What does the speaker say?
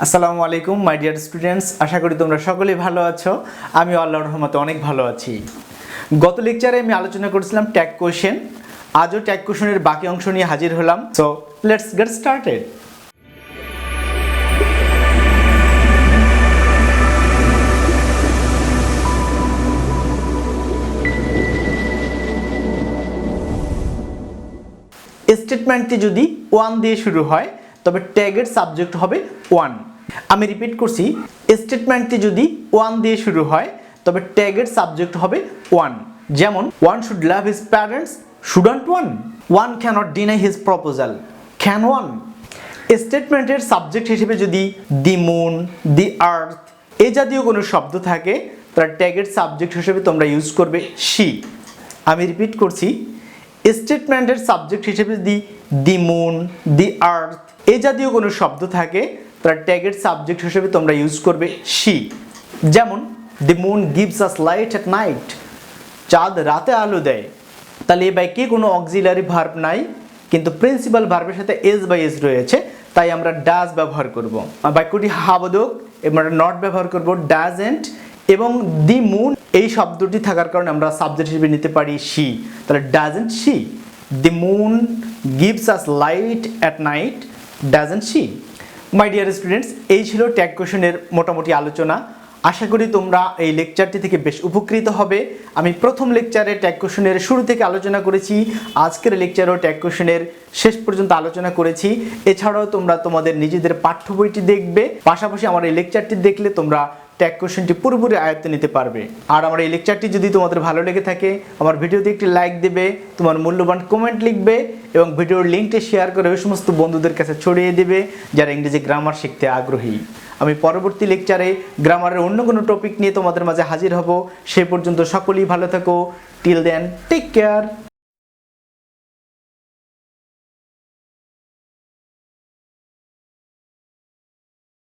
আসসালামু আলাইকুম my dear students, আশা করি তোমরা সকলেই ভালো আছো। আমি আল্লাহর রহমতে অনেক ভালো আছি। গত লেকচারে আমি আলোচনা করেছিলাম ট্যাগ কোশ্চেন। আজও ট্যাগ কোশ্চেনের বাকি অংশ নিয়ে হাজির হলাম। So let's get started. স্টেটমেন্টটি যদি ওয়ান দিয়ে শুরু হয় তবে ট্যাগের সাবজেক্ট হবে ওয়ান। আমি রিপিট করছি, স্টেটমেন্টটি যদি ওয়ান দিয়ে শুরু হয় তবে ট্যাগের সাবজেক্ট হবে ওয়ান। যেমন one should love his parents, shouldn't one? One cannot deny his proposal, can one? স্টেটমেন্টের সাবজেক্ট হিসেবে যদি দি মুন, দি আর্থ এই জাতীয় কোনো শব্দ থাকে তার ট্যাগের সাবজেক্ট হিসেবে তোমরা ইউজ করবে শি। আমি রিপিট করছি, স্টেটমেন্টের সাবজেক্ট হিসেবে যদি দি মুন, দি আর্থ এই জাতীয় কোনো শব্দ থাকে তার ট্যাগের সাবজেক্ট হিসেবে তোমরা ইউজ করবে শি। যেমন the moon gives us light at night, চাঁদ রাতে আলো দেয়। তাহলে এই বাক্যে কোনো অক্সিলারি ভার্ব নাই, কিন্তু প্রিন্সিপাল ভার্বের সাথে এস বাই এস রয়েছে, তাই আমরা ডাজ ব্যবহার করব। বাক্যটি হাবোধক, আমরা নট ব্যবহার করব ডাজেন্ট, এবং দি মুন এই শব্দটি থাকার কারণে আমরা সাবজেক্ট হিসেবে নিতে পারি শি। তাহলে doesn't she? The moon gives us light at night, doesn't she? My dear students, এই ছিল ট্যাগ কোশ্চেনের মোটামুটি আলোচনা। আশা করি তোমরা এই লেকচারটি থেকে বেশ উপকৃত হবে। আমি প্রথম লেকচারে ট্যাগ কোশ্চেনের শুরু থেকে আলোচনা করেছি, আজকের লেকচারেও ট্যাগ কোশ্চেনের শেষ পর্যন্ত আলোচনা করেছি। এছাড়াও তোমরা তোমাদের নিজেদের পাঠ্য বইটি দেখবে, পাশাপাশি আমার এই লেকচারটি দেখলে তোমরা ট্যাগ কোশ্চেনটি পুরোপুরি আয়ত্তে নিতে পারবে। আর আমার এই লেকচারটি যদি তোমাদের ভালো লেগে থাকে, আমার ভিডিওতে একটি লাইক দেবে, তোমার মূল্যবান কমেন্ট লিখবে এবং ভিডিওর লিঙ্কটি শেয়ার করে ওই সমস্ত বন্ধুদের কাছে ছড়িয়ে দেবে যারা ইংরেজি গ্রামার শিখতে আগ্রহী। আমি পরবর্তী লেকচারে গ্রামারের অন্য কোনো টপিক নিয়ে তোমাদের মাঝে হাজির হব। সে পর্যন্ত সকলেই ভালো থাকো। Till then, take care.